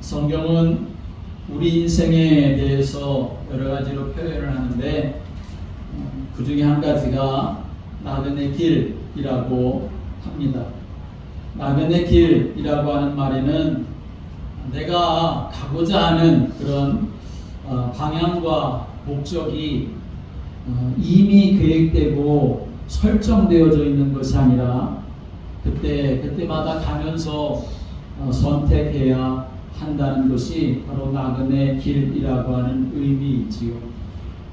성경은 우리 인생에 대해서 여러 가지로 표현을 하는데 그 중에 한 가지가 나그네 길이라고 합니다. 나그네 길이라고 하는 말에는 내가 가고자 하는 그런 방향과 목적이 이미 계획되고 설정되어져 있는 것이 아니라 그때마다 가면서 선택해야 한다는 것이 바로 나그네 길이라고 하는 의미이지요.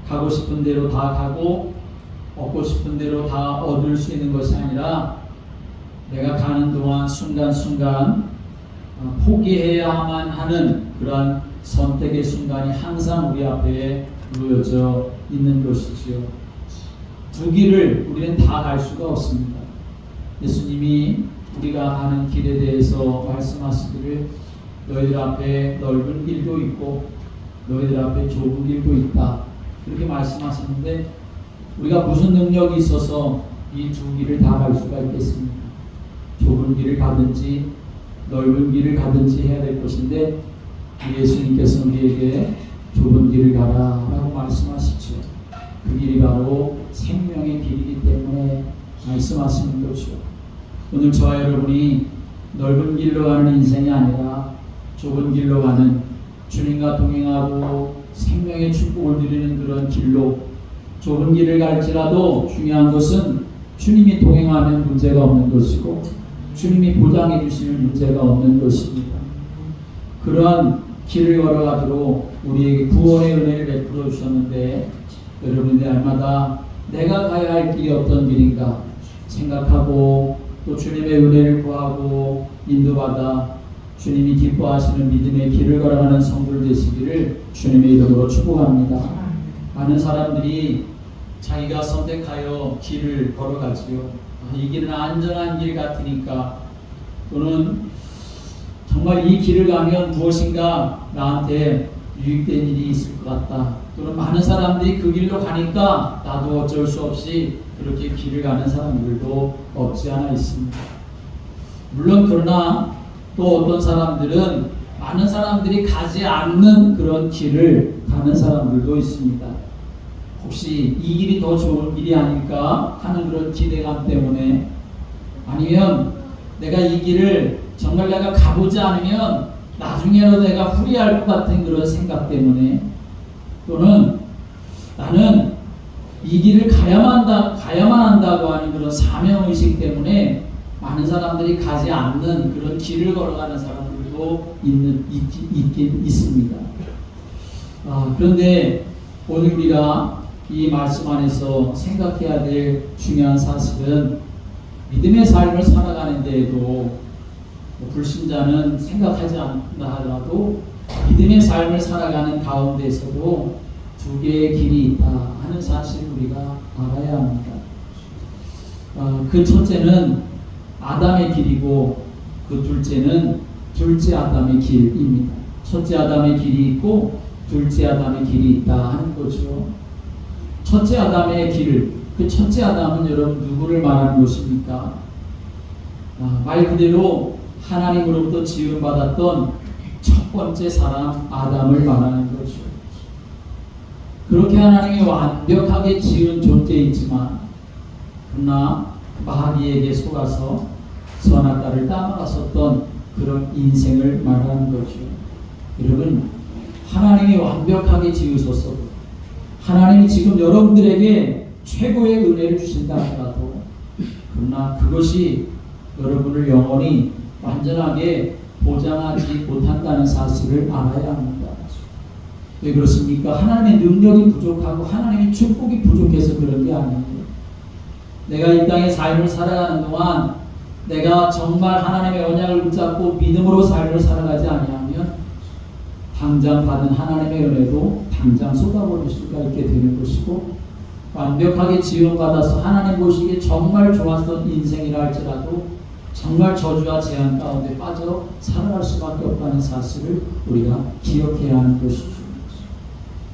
가고 싶은 대로 다 가고 얻고 싶은 대로 다 얻을 수 있는 것이 아니라 내가 가는 동안 순간순간 포기해야만 하는 그러한 선택의 순간이 항상 우리 앞에 놓여져 있는 것이지요. 두 길을 우리는 다 갈 수가 없습니다. 예수님이 우리가 가는 길에 대해서 말씀하시기를 너희들 앞에 넓은 길도 있고 너희들 앞에 좁은 길도 있다, 그렇게 말씀하셨는데 우리가 무슨 능력이 있어서 이 두 길을 다 갈 수가 있겠습니까? 좁은 길을 가든지 넓은 길을 가든지 해야 될 것인데 예수님께서 우리에게 좁은 길을 가라 라고 말씀하시죠. 그 길이 바로 생명의 길이기 때문에 말씀하시는 거죠. 오늘 저와 여러분이 넓은 길로 가는 인생이 아니라 좁은 길로 가는, 주님과 동행하고 생명의 축복을 누리는 그런 길로, 좁은 길을 갈지라도 중요한 것은 주님이 동행하면 문제가 없는 것이고 주님이 보장해 주시는 문제가 없는 것입니다. 그러한 길을 걸어가도록 우리에게 구원의 은혜를 베풀어 주셨는데 여러분들 날마다 내가 가야 할 길이 어떤 길인가 생각하고 또 주님의 은혜를 구하고 인도받아 주님이 기뻐하시는 믿음의 길을 걸어가는 성도들 되시기를 주님의 이름으로 축복합니다. 많은 사람들이 자기가 선택하여 길을 걸어가지요. 이 길은 안전한 길 같으니까, 또는 정말 이 길을 가면 무엇인가 나한테 유익된 일이 있을 것 같다, 또는 많은 사람들이 그 길로 가니까 나도 어쩔 수 없이 그렇게 길을 가는 사람들도 없지 않아 있습니다. 물론 그러나 또 어떤 사람들은 많은 사람들이 가지 않는 그런 길을 가는 사람들도 있습니다. 혹시 이 길이 더 좋은 길이 아닐까 하는 그런 기대감 때문에, 아니면 내가 이 길을 정말 내가 가보지 않으면 나중에라도 내가 후회할 것 같은 그런 생각 때문에, 또는 나는 이 길을 가야만 한다고 하는 그런 사명의식 때문에 많은 사람들이 가지 않는 그런 길을 걸어가는 사람들도 있긴 있습니다. 그런데 오늘 우리가 이 말씀 안에서 생각해야 될 중요한 사실은, 믿음의 삶을 살아가는 데에도 불신자는 생각하지 않는다 하더라도 믿음의 삶을 살아가는 가운데에서도 두 개의 길이 있다 하는 사실을 우리가 알아야 합니다. 그 첫째는 아담의 길이고 그 둘째는 둘째 아담의 길입니다. 첫째 아담의 길이 있고 둘째 아담의 길이 있다 하는 거죠. 첫째 아담의 길, 그 첫째 아담은 여러분 누구를 말하는 것입니까? 말 그대로 하나님으로부터 지음받았던 첫 번째 사람 아담을 말하는 거죠. 그렇게 하나님이 완벽하게 지은 존재이지만 그러나 마귀에게 속아서 선악과를 따먹었었던 그런 인생을 말하는 거죠. 여러분, 하나님이 완벽하게 지으셨어도, 하나님이 지금 여러분들에게 최고의 은혜를 주신다 하더라도, 그러나 그것이 여러분을 영원히 완전하게 보장하지 못한다는 사실을 알아야 합니다. 왜 그렇습니까? 하나님의 능력이 부족하고 하나님의 축복이 부족해서 그런 게 아니에요. 내가 이 땅의 삶을 살아가는 동안 내가 정말 하나님의 언약을 붙잡고 믿음으로 삶을 살아가지 아니하면 당장 받은 하나님의 은혜도 당장 쏟아버릴 수가 있게 되는 것이고, 완벽하게 지원받아서 하나님 보시기에 정말 좋았던 인생이라 할지라도 정말 저주와 재앙 가운데 빠져 살아갈 수밖에 없다는 사실을 우리가 기억해야 하는 것이죠.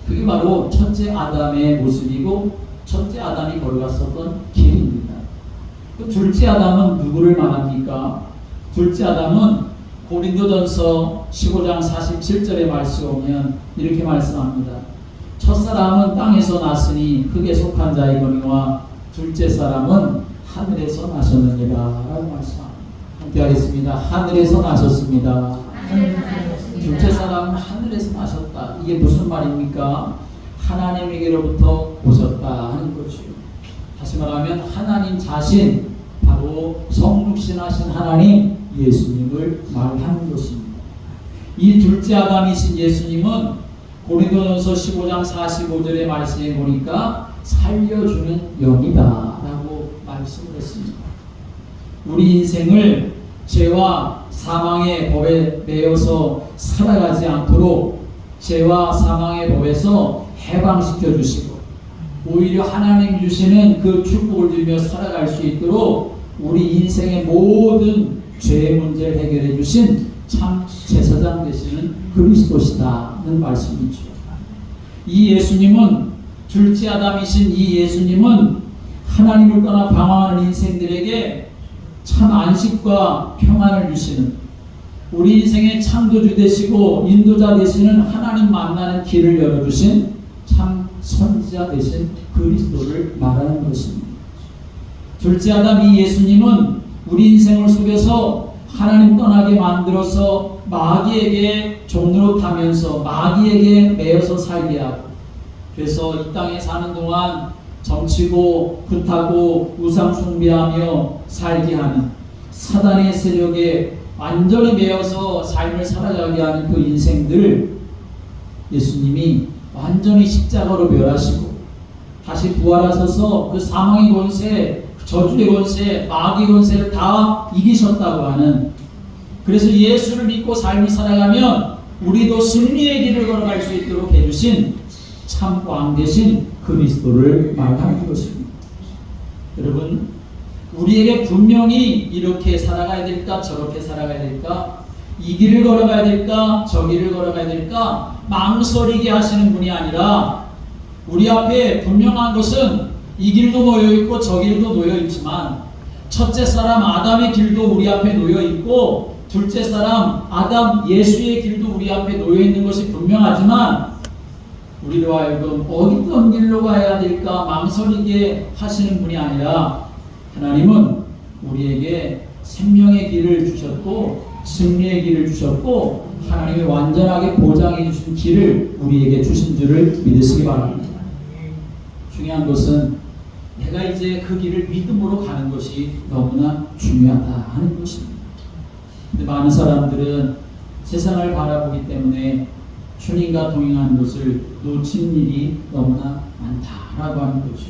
그게 바로 첫째 아담의 모습이고 첫째 아담이 걸어갔었던 길입니다. 그 둘째 아담은 누구를 말합니까? 둘째 아담은 고린도전서 15장 47절의 말씀에 오면 이렇게 말씀합니다. 첫사람은 땅에서 났으니 흙에 속한 자이거니와 둘째 사람은 하늘에서 나셨느니라 라고 말씀합니다. 함께 하겠습니다. 하늘에서 나셨습니다. 둘째 사람은 하늘에서 나셨다. 이게 무슨 말입니까? 하나님에게로부터 오셨다 하는 거죠. 다시 말하면 하나님 자신, 바로 성육신하신 하나님 예수님을 말하는 것입니다. 이 둘째 아담이신 예수님은 고린도전서 15장 45절의 말씀에 보니까 살려주는 영이다 라고 말씀을 했습니다. 우리 인생을 죄와 사망의 법에 매여서 살아가지 않도록 죄와 사망의 법에서 해방시켜 주시고 오히려 하나님 주시는 그 축복을 주며 살아갈 수 있도록 우리 인생의 모든 죄의 문제를 해결해 주신 참 제사장 되시는 그리스도시다는 말씀이죠. 이 예수님은, 둘째 아담이신 이 예수님은 하나님을 떠나 방황하는 인생들에게 참 안식과 평안을 주시는, 우리 인생의 창조주 되시고 인도자 되시는, 하나님 만나는 길을 열어주신 참 선지자 되신 그리스도를 말하는 것입니다. 둘째 아담 이 예수님은 우리 인생을 속여서 하나님 떠나게 만들어서 마귀에게 종로로 타면서 마귀에게 매여서 살게 하고, 그래서 이 땅에 사는 동안 점치고 굿하고 우상 숭배하며 살게 하는 사단의 세력에 완전히 매여서 삶을 살아가게 하는 그 인생들을 예수님이 완전히 십자가로 멸하시고 다시 부활하셔서 그 사망의 권세, 저주의 권세, 마귀의 권세를 다 이기셨다고 하는, 그래서 예수를 믿고 삶을 살아가면 우리도 승리의 길을 걸어갈 수 있도록 해주신 참 왕 되신 그리스도를 말하는 것입니다. 여러분, 우리에게 분명히 이렇게 살아가야 될까, 저렇게 살아가야 될까, 이 길을 걸어가야 될까, 저 길을 걸어가야 될까 망설이게 하시는 분이 아니라, 우리 앞에 분명한 것은 이 길도 놓여있고 저 길도 놓여있지만 첫째 사람 아담의 길도 우리 앞에 놓여있고 둘째 사람 아담 예수의 길도 우리 앞에 놓여있는 것이 분명하지만, 우리로 하여금 어떤 길로 가야 될까 망설이게 하시는 분이 아니라, 하나님은 우리에게 생명의 길을 주셨고 승리의 길을 주셨고 하나님이 완전하게 보장해 주신 길을 우리에게 주신 줄을 믿으시기 바랍니다. 중요한 것은 내가 이제 그 길을 믿음으로 가는 것이 너무나 중요하다 하는 것입니다. 근데 많은 사람들은 세상을 바라보기 때문에 주님과 동행하는 것을 놓친 일이 너무나 많다라고 하는 거죠.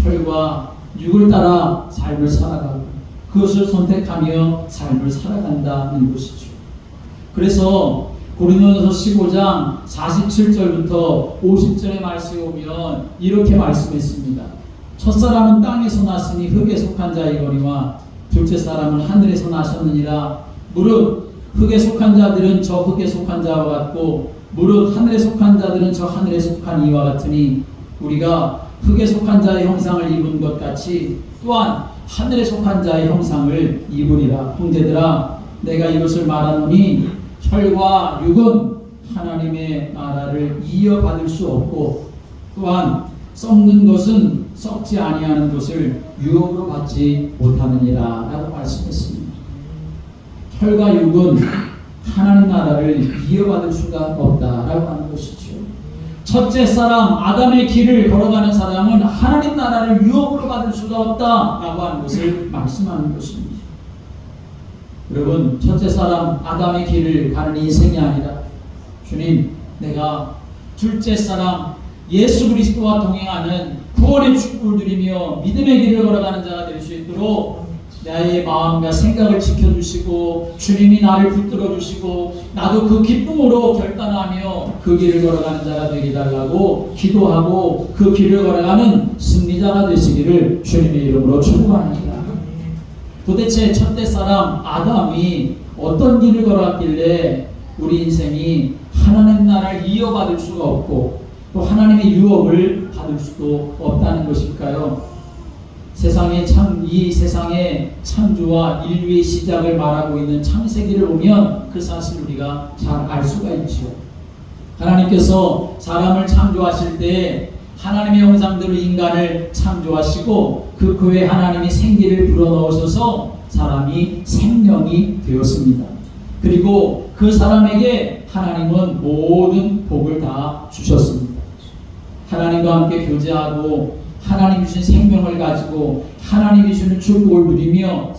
철과 육을 따라 삶을 살아가고 그것을 선택하며 삶을 살아간다는 것이죠. 그래서 고린도전서 15장 47절부터 50절의 말씀에 오면 이렇게 말씀했습니다. 첫사람은 땅에서 났으니 흙에 속한 자이거니와 둘째 사람은 하늘에서 나셨느니라. 무릇 흙에 속한 자들은 저 흙에 속한 자와 같고 무릇 하늘에 속한 자들은 저 하늘에 속한 이와 같으니 우리가 흙에 속한 자의 형상을 입은 것 같이 또한 하늘에 속한 자의 형상을 입으리라. 형제들아, 내가 이것을 말하노니 혈과 육은 하나님의 나라를 이어받을 수 없고 또한 썩는 것은 썩지 아니하는 것을 유혹으로 받지 못하느니라 라고 말씀했습니다. 혈과 육은 하나님 나라를 이어받을 수가 없다라고 하는 것이죠. 첫째 사람 아담의 길을 걸어가는 사람은 하나님 나라를 유혹으로 받을 수가 없다라고 하는 것을 말씀하는 것입니다. 여러분, 첫째 사람 아담의 길을 가는 인생이 아니라 주님, 내가 둘째 사람 예수 그리스도와 동행하는 구원의 축복을 누리며 믿음의 길을 걸어가는 자가 될 수 있도록 나의 마음과 생각을 지켜주시고 주님이 나를 붙들어 주시고 나도 그 기쁨으로 결단하며 그 길을 걸어가는 자가 되게 달라고 기도하고 그 길을 걸어가는 승리자가 되시기를 주님의 이름으로 축복합니다. 도대체 첫째 사람 아담이 어떤 길을 걸어갔길래 우리 인생이 하나님 나라를 이어받을 수가 없고 또 하나님의 유업을 받을 수도 없다는 것일까요? 이 세상의 창조와 인류의 시작을 말하고 있는 창세기를 보면 그 사실을 우리가 잘 알 수가 있지요. 하나님께서 사람을 창조하실 때 하나님의 형상대로 인간을 창조하시고 그 후에 하나님이 생기를 불어넣으셔서 사람이 생명이 되었습니다. 그리고 그 사람에게 하나님은 모든 복을 다 주셨습니다. 하나님과 함께 교제하고 하나님이 주신 생명을 가지고 하나님이 주는 축복을 누리며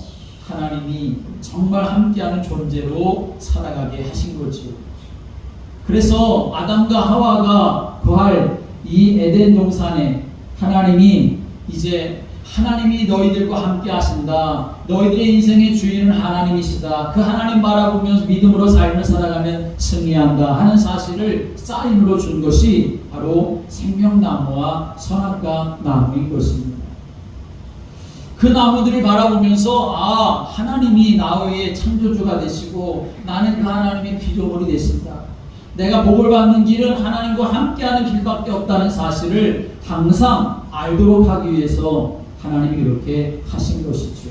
하나님이 정말 함께하는 존재로 살아가게 하신 거지요. 그래서 아담과 하와가 거할 이 에덴 동산에 하나님이 이제 하나님이 너희들과 함께 하신다. 너희들의 인생의 주인은 하나님이시다. 그 하나님 바라보면서 믿음으로 삶을 살아가면 승리한다 하는 사실을 사인으로 준 것이 바로 생명나무와 선악과 나무인 것입니다. 그 나무들을 바라보면서 하나님이 나의 창조주가 되시고 나는 그 하나님의 피조물이 되신다. 내가 복을 받는 길은 하나님과 함께하는 길밖에 없다는 사실을 항상 알도록 하기 위해서 하나님이 그렇게 하신 것이죠.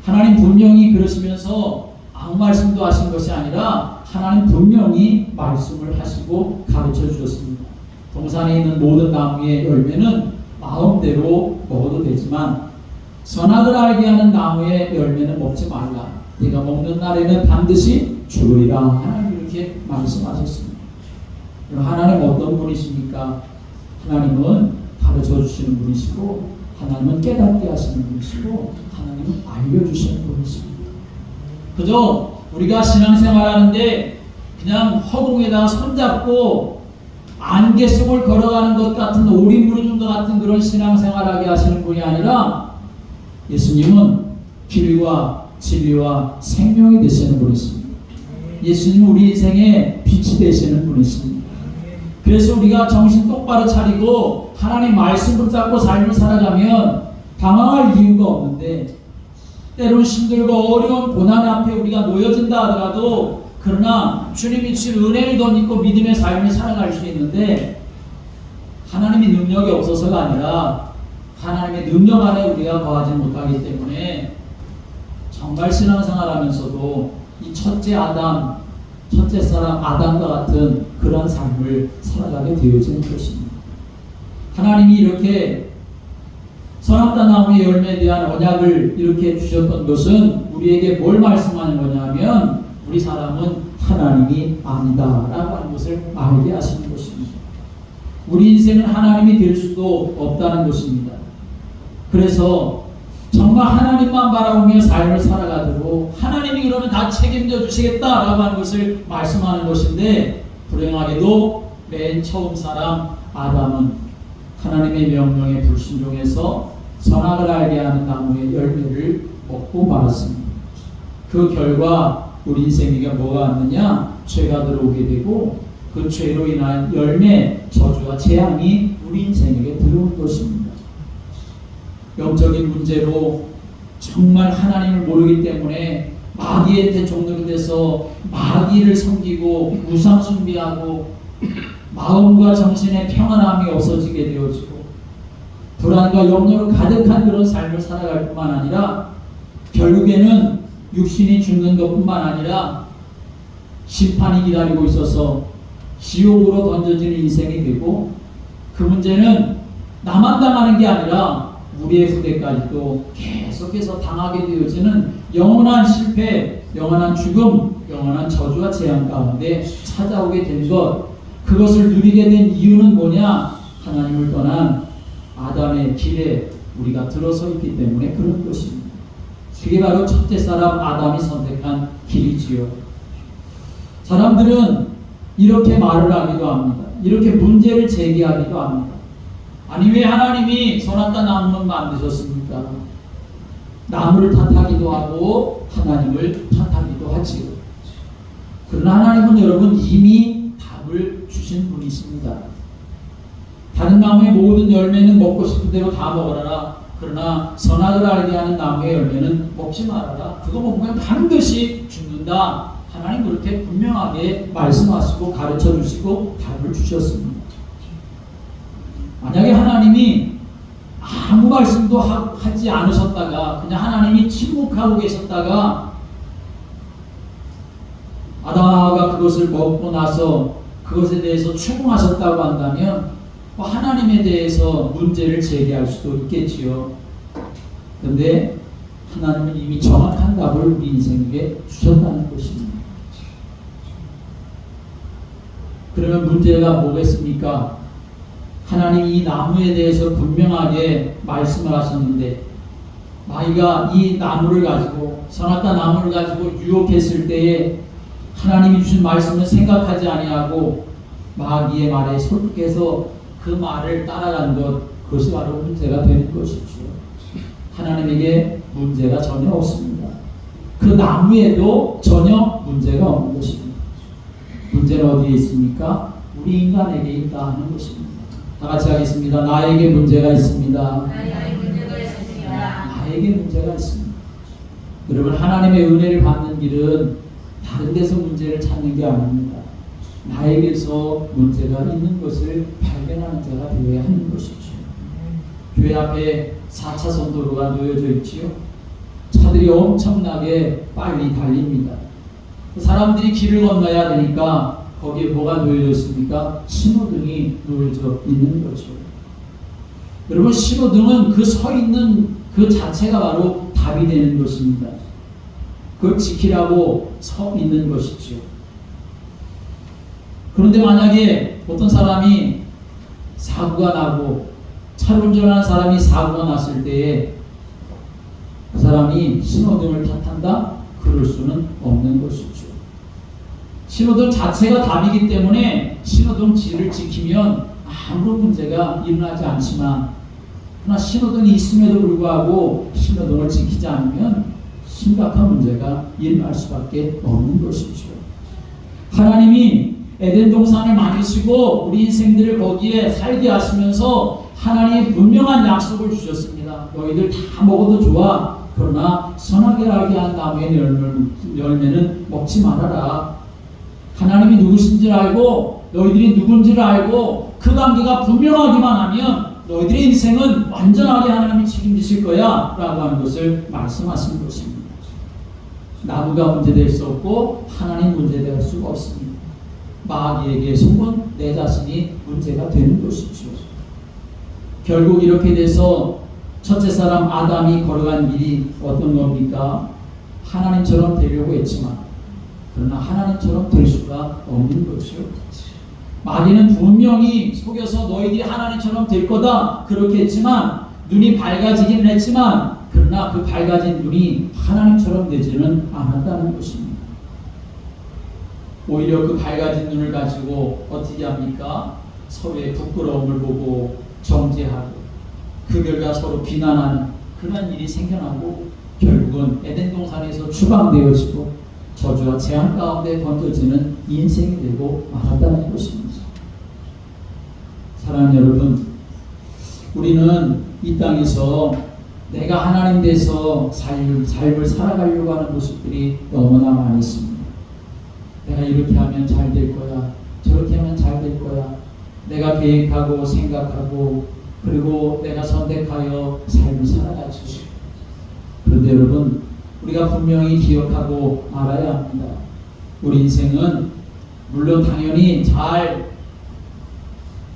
하나님 분명히 그러시면서 아무 말씀도 하신 것이 아니라 하나님 분명히 말씀을 하시고 가르쳐 주셨습니다. 동산에 있는 모든 나무의 열매는 마음대로 먹어도 되지만 선악을 알게 하는 나무의 열매는 먹지 말라. 네가 먹는 날에는 반드시 죽으리라. 하나님 이렇게 말씀하셨습니다. 하나님 어떤 분이십니까? 하나님은 가르쳐 주시는 분이시고 하나님은 깨닫게 하시는 분이시고 하나님은 알려주시는 분이십니다. 그저 우리가 신앙생활하는데 그냥 허공에다가 손잡고 안개 속을 걸어가는 것 같은 오리무중과 같은 그런 신앙생활하게 하시는 분이 아니라 예수님은 길과 진리와 생명이 되시는 분이십니다. 예수님은 우리 인생의 빛이 되시는 분이십니다. 그래서 우리가 정신 똑바로 차리고 하나님 말씀 붙잡고 삶을 살아가면 방황할 이유가 없는데 때로는 힘들고 어려운 고난 앞에 우리가 놓여진다 하더라도 그러나 주님이 주신 은혜를 덧입고 믿음의 삶을 살아갈 수 있는데 하나님의 능력이 없어서가 아니라 하나님의 능력 안에 우리가 거하지 못하기 때문에 정말 신앙생활하면서도 이 첫째 사람 아담과 같은 그런 삶을 살아가게 되어지는 것입니다. 하나님이 이렇게 선악과 나무의 열매에 대한 언약을 이렇게 주셨던 것은 우리에게 뭘 말씀하는 거냐면 우리 사람은 하나님이 아니다라고 하는 것을 알게 하시는 것입니다. 우리 인생은 하나님이 될 수도 없다는 것입니다. 그래서 정말 하나님만 바라보며 삶을 살아가도록 하나님이 그러면 다 책임져 주시겠다라고 하는 것을 말씀하는 것인데 불행하게도 맨 처음 사람 아담은 하나님의 명령에 불순종해서 선악을 알게 하는 나무의 열매를 먹고 말았습니다. 그 결과 우리 인생에게 뭐가 왔느냐? 죄가 들어오게 되고 그 죄로 인한 열매, 저주와 재앙이 우리 인생에게 들어온 것입니다. 영적인 문제로 정말 하나님을 모르기 때문에 마귀한테 종노릇 돼서 마귀를 섬기고 우상 숭배하고 마음과 정신의 평안함이 없어지게 되어지고 불안과 염려로 가득한 그런 삶을 살아갈 뿐만 아니라 결국에는 육신이 죽는 것뿐만 아니라 심판이 기다리고 있어서 지옥으로 던져지는 인생이 되고 그 문제는 나만 당하는 게 아니라 우리의 후대까지도 계속해서 당하게 되어지는 영원한 실패, 영원한 죽음, 영원한 저주와 재앙 가운데 찾아오게 된 것, 그것을 누리게 된 이유는 뭐냐? 하나님을 떠난 아담의 길에 우리가 들어서 있기 때문에 그런 것입니다. 그게 바로 첫째 사람 아담이 선택한 길이지요. 사람들은 이렇게 말을 하기도 합니다. 이렇게 문제를 제기하기도 합니다. 아니 왜 하나님이 선악과 나무만 만드셨습니까? 나무를 탓하기도 하고 하나님을 탓하기도 하지요. 그러나 하나님은 여러분 이미 답을 주신 분이십니다. 다른 나무의 모든 열매는 먹고 싶은 대로 다 먹어라. 그러나 선악을 알게 하는 나무의 열매는 먹지 말아라. 그거 먹으면 반드시 죽는다. 하나님 그렇게 분명하게 말씀하시고 가르쳐 주시고 답을 주셨습니다. 만약에 하나님이 아무 말씀도 하지 않으셨다가 그냥 하나님이 침묵하고 계셨다가 아담과 그것을 먹고 나서 그것에 대해서 추궁하셨다고 한다면 하나님에 대해서 문제를 제기할 수도 있겠지요. 그런데 하나님은 이미 정확한 답을 우리 인생에게 주셨다는 것입니다. 그러면 문제가 뭐겠습니까? 하나님이 이 나무에 대해서 분명하게 말씀을 하셨는데 마귀가 이 나무를 가지고 선악과 나무를 가지고 유혹했을 때에 하나님이 주신 말씀을 생각하지 아니하고 마귀의 말에 설득해서 그 말을 따라간 것, 그것이 바로 문제가 되는 것이죠. 하나님에게 문제가 전혀 없습니다. 그 나무에도 전혀 문제가 없는 것입니다. 문제는 어디에 있습니까? 우리 인간에게 있다 하는 것입니다. 다 같이 하겠습니다. 나에게 문제가 있습니다. 나에게 문제가 있습니다. 여러분, 하나님의 은혜를 받는 길은 다른 데서 문제를 찾는 게 아닙니다. 나에게서 문제가 있는 것을 발견하는 자가 되어야 하는 것이죠. 교회 앞에 4차선 도로가 놓여져 있지요. 차들이 엄청나게 빨리 달립니다. 사람들이 길을 건너야 되니까 거기에 뭐가 놓여져 있습니까? 신호등이 놓여져 있는 거죠. 여러분, 신호등은 그 서 있는 그 자체가 바로 답이 되는 것입니다. 그걸 지키라고 서 있는 것이죠. 그런데 만약에 어떤 사람이 사고가 나고 차를 운전하는 사람이 사고가 났을 때에 그 사람이 신호등을 탓한다? 그럴 수는 없는 것이죠. 신호등 자체가 답이기 때문에 신호등 지를 지키면 아무런 문제가 일어나지 않지만, 그러나 신호등이 있음에도 불구하고 신호등을 지키지 않으면 심각한 문제가 일어날 수밖에 없는 것이죠. 하나님이 에덴 동산을 만드시고 우리 인생들을 거기에 살게 하시면서 하나님이 분명한 약속을 주셨습니다. 너희들 다 먹어도 좋아. 그러나 선하게 알게 한 나무의 열매는 먹지 말아라. 하나님이 누구신지를 알고 너희들이 누군지를 알고 그 관계가 분명하기만 하면 너희들의 인생은 완전하게 하나님이 책임지실 거야 라고 하는 것을 말씀하신 것입니다. 나무가 문제될 수 없고 하나님 문제될 수가 없습니다. 마귀에게 속은 내 자신이 문제가 되는 것이죠. 결국 이렇게 돼서 첫째 사람 아담이 걸어간 길이 어떤 겁니까? 하나님처럼 되려고 했지만 그러나 하나님처럼 될 수가 없는 거죠. 마귀는 분명히 속여서 너희들이 하나님처럼 될 거다 그렇게 했지만, 눈이 밝아지긴 했지만 그러나 그 밝아진 눈이 하나님처럼 되지는 않았다는 것입니다. 오히려 그 밝아진 눈을 가지고 어떻게 합니까? 서로의 부끄러움을 보고 정죄하고 그 결과 서로 비난하는 그런 일이 생겨나고 결국은 에덴 동산에서 추방되어지고 저주와 재앙 가운데 던져지는 인생이 되고 말았다는 것입니다. 사랑하는 여러분, 우리는 이 땅에서 내가 하나님 돼서 삶을 살아가려고 하는 모습들이 너무나 많이 있습니다. 내가 이렇게 하면 잘 될 거야, 저렇게 하면 잘 될 거야, 내가 계획하고 생각하고 그리고 내가 선택하여 삶을 살아가죠. 그런데 여러분, 우리가 분명히 기억하고 알아야 합니다. 우리 인생은 물론 당연히 잘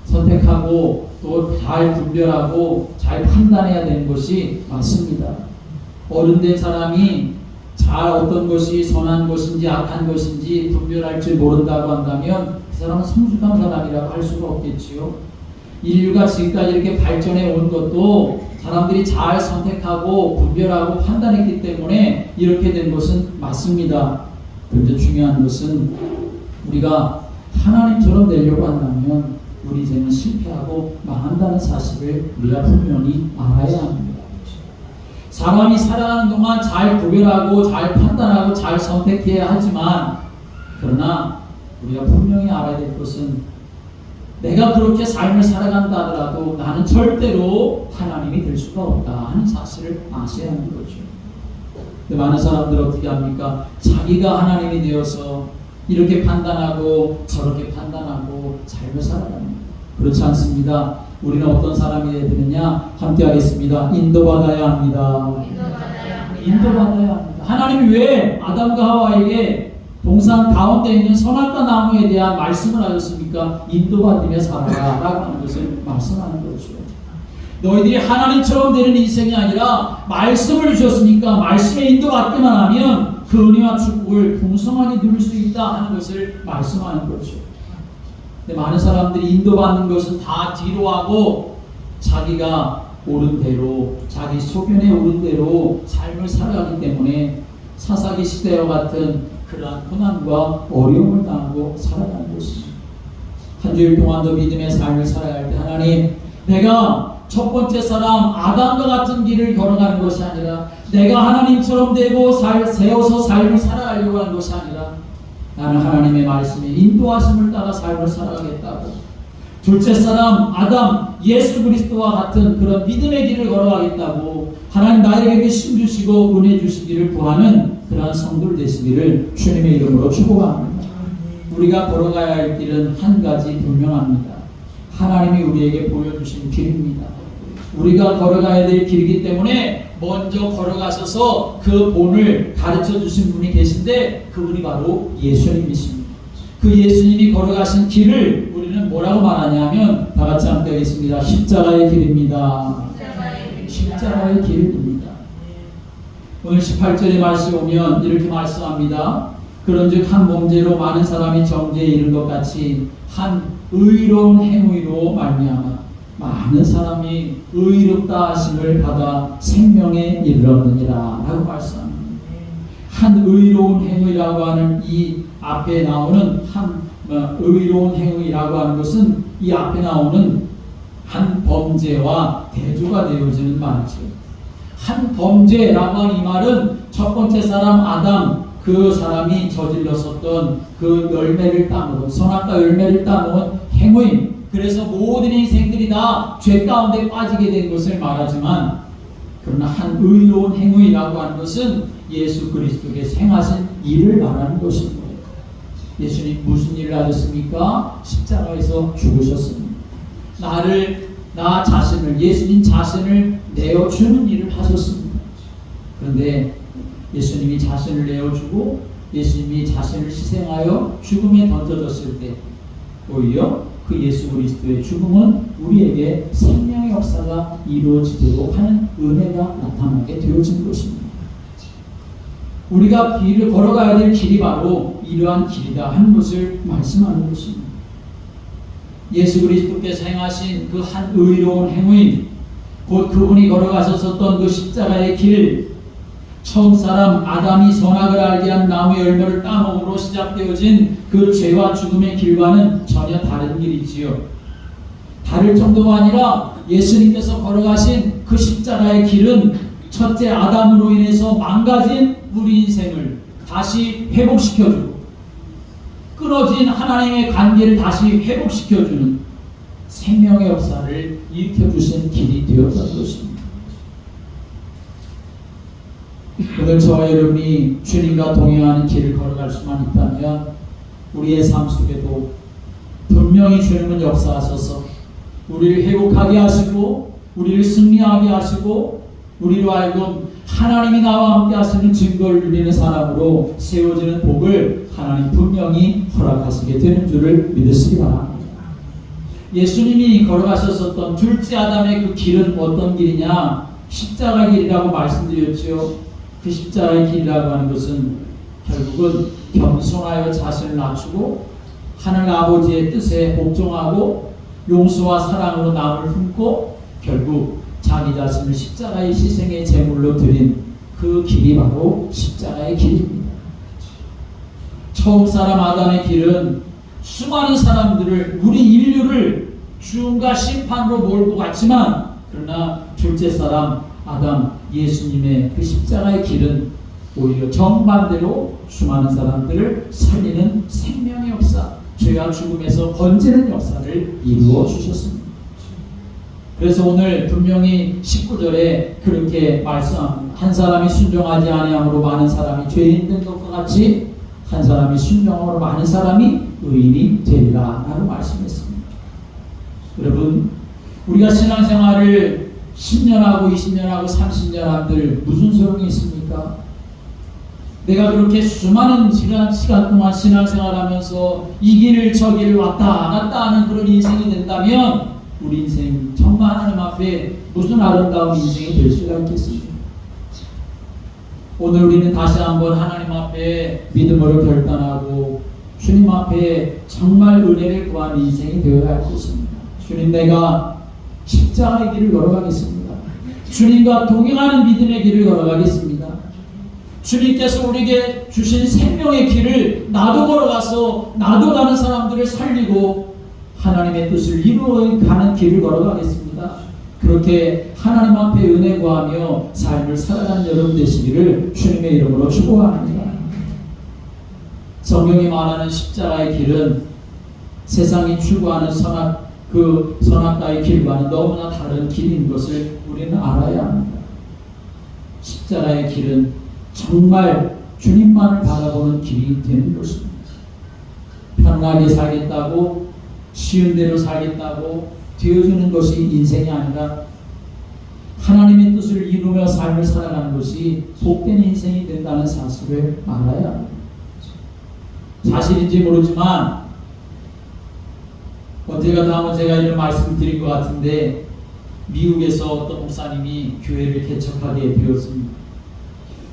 선택하고 또 잘 분별하고 잘 판단해야 되는 것이 맞습니다. 어른된 사람이 잘 어떤 것이 선한 것인지 악한 것인지 분별할 줄 모른다고 한다면 그 사람은 성숙한 사람이라고 할 수가 없겠지요. 인류가 지금까지 이렇게 발전해 온 것도 사람들이 잘 선택하고 분별하고 판단했기 때문에 이렇게 된 것은 맞습니다. 그런데 중요한 것은 우리가 하나님처럼 되려고 한다면 우리 인생은 실패하고 망한다는 사실을 우리가 분명히 알아야 합니다. 사람이 살아가는 동안 잘 구별하고 잘 판단하고 잘 선택해야 하지만, 그러나 우리가 분명히 알아야 될 것은 내가 그렇게 삶을 살아간다 하더라도 나는 절대로 하나님이 될 수가 없다 하는 사실을 아셔야 하는 거죠. 근데 많은 사람들은 어떻게 합니까? 자기가 하나님이 되어서 이렇게 판단하고 저렇게 판단하고 삶을 살아갑니다. 그렇지 않습니다. 우리는 어떤 사람이 되어야 되느냐? 함께 하겠습니다. 인도받아야 합니다. 인도받아야 합니다. 하나님이 왜 아담과 하와에게 동산 가운데 있는 선악과 나무에 대한 말씀을 하셨습니까? 인도받으며 살아라 라고 하는 것을 말씀하는 거죠. 너희들이 하나님처럼 되는 인생이 아니라 말씀을 주셨으니까 말씀에 인도받기만 하면 그 은혜와 축복을 풍성하게 누릴 수 있다 하는 것을 말씀하는 거죠. 근데 많은 사람들이 인도받는 것은 다 뒤로 하고 자기가 옳은 대로, 자기 소견에 옳은 대로 삶을 살아가기 때문에 사사기 시대와 같은 그러한 고난과 어려움을 당하고 살아가는 것입니다. 한 주일 동안도 믿음의 삶을 살아야 할 때 하나님, 내가 첫 번째 사람 아담과 같은 길을 걸어가는 것이 아니라 내가 하나님처럼 되고 세워서 삶을 살아가려고 하는 것이 아니라 나는 하나님의 말씀에 인도하심을 따라 삶을 살아가겠다고, 둘째 사람 아담 예수 그리스도와 같은 그런 믿음의 길을 걸어가겠다고 하나님 나에게 힘 주시고 은혜 주시기를 구하는 그러한 성도들 되시기를 주님의 이름으로 축복합니다. 우리가 걸어가야 할 길은 한 가지 분명합니다. 하나님이 우리에게 보여주신 길입니다. 우리가 걸어가야 될 길이기 때문에 먼저 걸어가셔서 그 본을 가르쳐 주신 분이 계신데 그분이 바로 예수님이십니다. 그 예수님이 걸어가신 길을 우리는 뭐라고 말하냐면 다 같이 함께 하겠습니다. 십자가의 길입니다. 십자가의 길입니다. 오늘 18절의 말씀에 오면 이렇게 말씀합니다. 그런즉 한 범죄로 많은 사람이 정죄에 이른 것 같이 한 의로운 행위로 말미암아 많은 사람이 의롭다 하심을 받아 생명에 이르렀느니라 라고 말씀합니다. 한 의로운 행위라고 하는 이 앞에 나오는 한 의로운 행위라고 하는 것은 이 앞에 나오는 한 범죄와 대조가 되어지는 말이죠. 한 범죄라고 하는 이 말은 첫 번째 사람 아담, 그 사람이 저질렀었던 그 열매를 따먹은, 선악과 열매를 따먹은 행위, 그래서 모든 인생들이 다 죄 가운데 빠지게 된 것을 말하지만, 그러나 한 의로운 행위라고 하는 것은 예수 그리스도께서 행하신 일을 말하는 것입니다. 예수님 무슨 일을 하셨습니까? 십자가에서 죽으셨습니다. 나 자신을, 예수님 자신을 내어주는 일을 하셨습니다. 그런데 예수님이 자신을 내어주고 예수님이 자신을 희생하여 죽음에 던져졌을 때 오히려 그 예수 그리스도의 죽음은 우리에게 생명의 역사가 이루어지도록 하는 은혜가 나타나게 되어진 것입니다. 우리가 길을 걸어가야 될 길이 바로 이러한 길이다 하는 것을 말씀하는 것입니다. 예수 그리스도께서 행하신 그 한 의로운 행위, 곧 그분이 걸어가셨었던 그 십자가의 길, 처음 사람 아담이 선악을 알게 한 나무의 열매를 따먹음으로 시작되어진 그 죄와 죽음의 길과는 전혀 다른 길이지요. 다를 정도가 아니라 예수님께서 걸어가신 그 십자가의 길은 첫째 아담으로 인해서 망가진 우리 인생을 다시 회복시켜주고 끊어진 하나님의 관계를 다시 회복시켜주는 생명의 역사를 일으켜주신 길이 되었던 것입니다. 오늘 저와 여러분이 주님과 동행하는 길을 걸어갈 수만 있다면 우리의 삶 속에도 분명히 주님은 역사하셔서 우리를 회복하게 하시고 우리를 승리하게 하시고 우리로 하여금 하나님이 나와 함께 하시는 증거를 누리는 사람으로 세워지는 복을 하나님 분명히 허락하시게 되는 줄을 믿으시기 바랍니다. 예수님이 걸어가셨었던 둘째 아담의 그 길은 어떤 길이냐? 십자가 길이라고 말씀드렸죠. 그 십자가의 길이라고 하는 것은 결국은 겸손하여 자신을 낮추고 하늘 아버지의 뜻에 복종하고 용서와 사랑으로 남을 품고 결국 자기 자신을 십자가의 희생의 제물로 드린 그 길이 바로 십자가의 길입니다. 처음 사람 아담의 길은 수많은 사람들을, 우리 인류를 죽음과 심판으로 몰고 갔지만, 그러나 둘째 사람 아담 예수님의 그 십자가의 길은 오히려 정반대로 수많은 사람들을 살리는 생명의 역사, 죄와 죽음에서 건지는 역사를 이루어 주셨습니다. 그래서 오늘 분명히 19절에 그렇게 말씀합니다. 한 사람이 순종하지 아니함으로 많은 사람이 죄인 된 것과 같이 한 사람이 순종함으로 많은 사람이 의인이 되리라 라고 말씀했습니다. 여러분, 우리가 신앙생활을 10년 하고 20년 하고 30년 한들 무슨 소용이 있습니까? 내가 그렇게 수많은 시간 동안 신앙생활하면서 이 길을 저 길을 왔다 갔다 하는 그런 인생이 된다면 우리 인생 정말 하나님 앞에 무슨 아름다운 인생이 될 수가 있겠습니까? 오늘 우리는 다시 한번 하나님 앞에 믿음으로 결단하고 주님 앞에 정말 은혜를 구하는 인생이 되어야 할 것입니다. 주님, 내가 십자가의 길을 걸어가겠습니다. 주님과 동행하는 믿음의 길을 걸어가겠습니다. 주님께서 우리에게 주신 생명의 길을 나도 걸어가서 나도 다른 사람들을 살리고 하나님의 뜻을 이루어가는 길을 걸어가겠습니다. 그렇게 하나님 앞에 은혜 구하며 삶을 살아가는 여러분 되시기를 주님의 이름으로 축복합니다. 성경이 말하는 십자가의 길은 세상이 추구하는 선악과의 길과는 너무나 다른 길인 것을 우리는 알아야 합니다. 십자가의 길은 정말 주님만을 바라보는 길이 되는 것입니다. 편하게 살겠다고 쉬운 대로 살겠다고 되어주는 것이 인생이 아니라 하나님의 뜻을 이루며 삶을 살아가는 것이 복된 인생이 된다는 사실을 알아야 합니다. 사실인지 모르지만 언젠가 제가 이런 말씀을 드린 것 같은데 미국에서 어떤 목사님이 교회를 개척하게 되었습니다.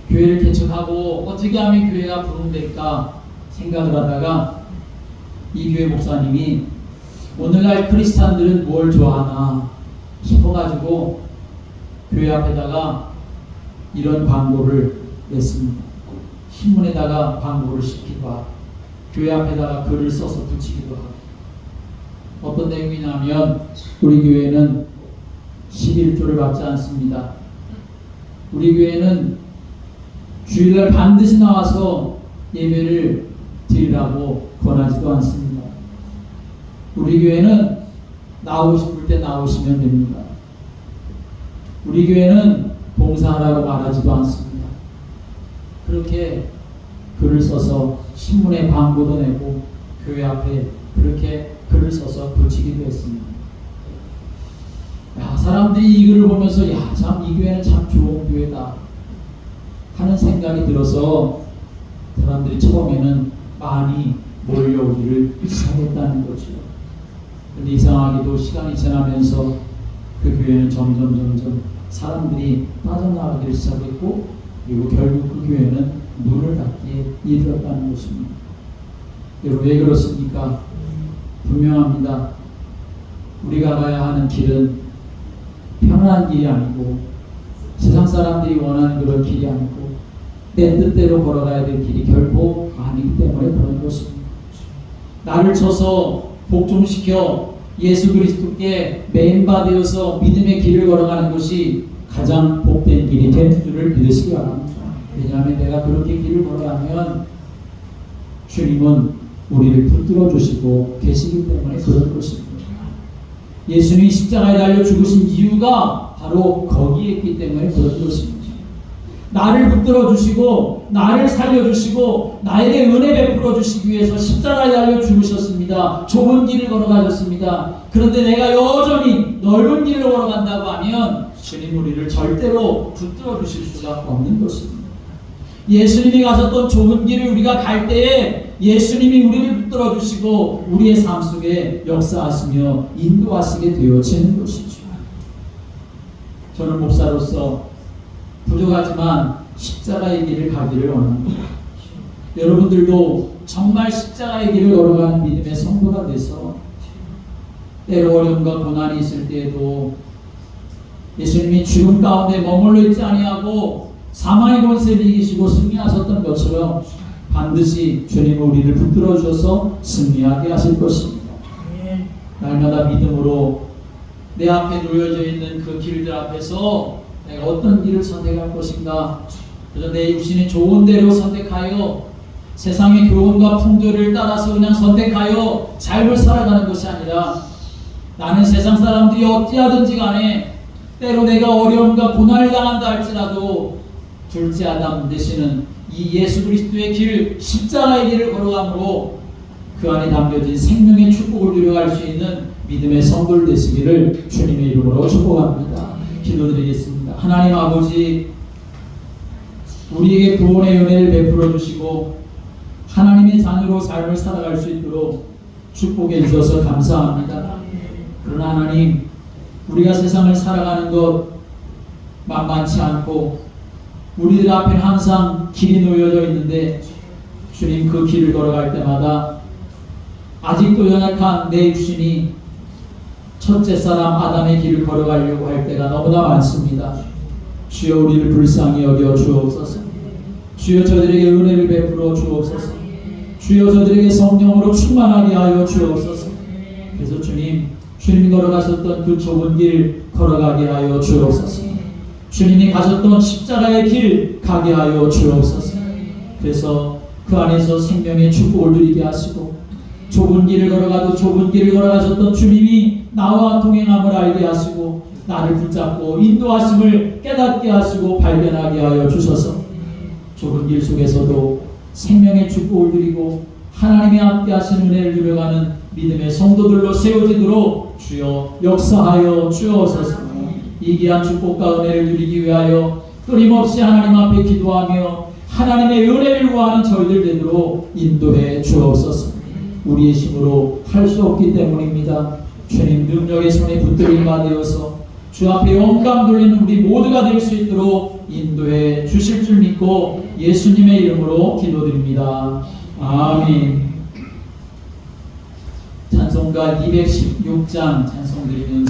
교회를 개척하고 어떻게 하면 교회가 부흥될까 생각을 하다가 이 교회 목사님이 오늘날 크리스찬들은 뭘 좋아하나 싶어가지고 교회 앞에다가 이런 광고를 냈습니다. 신문에다가 광고를 싣기도 하고 교회 앞에다가 글을 써서 붙이기도 하고 어떤 내용이냐면 우리 교회는 11조를 받지 않습니다. 우리 교회는 주일날 반드시 나와서 예배를 드리라고 권하지도 않습니다. 우리 교회는 나오고 싶을 때 나오시면 됩니다. 우리 교회는 봉사하라고 말하지도 않습니다. 그렇게 글을 써서 신문에 광고도 내고 교회 앞에 그렇게 글을 써서 붙이기도 했습니다. 사람들이 이 글을 보면서 참 이 교회는 참 좋은 교회다 하는 생각이 들어서 사람들이 처음에는 많이 몰려오기를 시작했다는 거죠. 근데 이상하게도 시간이 지나면서 그 교회는 점점 사람들이 빠져나가기를 시작했고 그리고 결국 그 교회는 문을 닫기에 이르렀다는 것입니다. 여러분, 왜 그렇습니까? 분명합니다. 우리가 가야 하는 길은 편안한 길이 아니고 세상 사람들이 원하는 그런 길이 아니고 내 뜻대로 걸어가야 될 길이 결코 아니기 때문에 그런 것입니다. 나를 쳐서 복종시켜 예수 그리스도께 메인바 되어서 믿음의 길을 걸어가는 것이 가장 복된 길이 된 줄을 믿으시기 바랍니다. 왜냐하면 내가 그렇게 길을 걸어가면 주님은 우리를 붙들어 주시고 계시기 때문에 그런 것입니다. 예수님이 십자가에 달려 죽으신 이유가 바로 거기에 있기 때문에 그런 것입니다. 나를 붙들어 주시고 나를 살려 주시고 나에게 은혜 베풀어 주시기 위해서 십자가에 달려 죽으셨습니다. 좁은 길을 걸어가셨습니다. 그런데 내가 여전히 넓은 길을 걸어간다고 하면 주님 우리를 절대로 붙들어 주실 수가 없는 것입니다. 예수님이 가셨던 좁은 길을 우리가 갈 때에 예수님이 우리를 붙들어 주시고 우리의 삶 속에 역사하시며 인도하시게 되어지는 것이죠. 저는 목사로서 부족하지만 십자가의 길을 가기를 원합니다. 여러분들도 정말 십자가의 길을 걸어가는 믿음의 성도가 돼서 때로 어려움과 고난이 있을 때에도 예수님이 죽음 가운데 머물러 있지 아니하고 사망의 권세를 이기시고 승리하셨던 것처럼 반드시 주님은 우리를 붙들어 주셔서 승리하게 하실 것입니다. 날마다 믿음으로 내 앞에 놓여져 있는 그 길들 앞에서 내가 어떤 길을 선택할 것인가, 그래서 내 육신이 좋은 대로 선택하여 세상의 교훈과 풍조를 따라서 그냥 선택하여 삶을 살아가는 것이 아니라 나는 세상 사람들이 어찌하든지 간에 때로 내가 어려움과 고난을 당한다 할지라도 둘째 아담 되시는 이 예수 그리스도의 길, 십자가의 길을 걸어감으로 그 안에 담겨진 생명의 축복을 누려갈 수 있는 믿음의 성도들 되시기를 주님의 이름으로 축복합니다. 기도드리겠습니다. 하나님 아버지, 우리에게 구원의 은혜를 베풀어 주시고 하나님의 자녀로 삶을 살아갈 수 있도록 축복해 주셔서 감사합니다. 그러나 하나님, 우리가 세상을 살아가는 것 만만치 않고 우리들 앞에는 항상 길이 놓여져 있는데 주님, 그 길을 걸어갈 때마다 아직도 연약한 내 육신이 첫째 사람 아담의 길을 걸어가려고 할 때가 너무나 많습니다. 주여, 우리를 불쌍히 여겨 주옵소서. 주여, 저들에게 은혜를 베풀어 주옵소서. 주여, 저들에게 성령으로 충만하게 하여 주옵소서. 그래서 주님이 걸어가셨던 그 좁은 길 걸어가게 하여 주옵소서. 주님이 가셨던 십자가의 길 가게 하여 주옵소서. 그래서 그 안에서 생명의 축복을 누리게 하시고 좁은 길을 걸어가도 좁은 길을 걸어가셨던 주님이 나와 동행함을 알게 하시고 나를 붙잡고 인도하심을 깨닫게 하시고 발견하게 하여 주셔서 좁은 길 속에서도 생명의 축복을 누리고 하나님의 함께 하신 은혜를 누려가는 믿음의 성도들로 세워지도록 주여 역사하여 주옵소서. 이 귀한 축복과 은혜를 누리기 위하여 끊임없이 하나님 앞에 기도하며 하나님의 은혜를 구하는 저희들 되도록 인도해 주옵소서. 우리의 힘으로 할 수 없기 때문입니다. 주님 능력의 손에 붙들림 받으어서 주 앞에 영광 돌리는 우리 모두가 될 수 있도록 인도해 주실 줄 믿고 예수님의 이름으로 기도드립니다. 아멘. 찬송가 216장 찬송 드리면서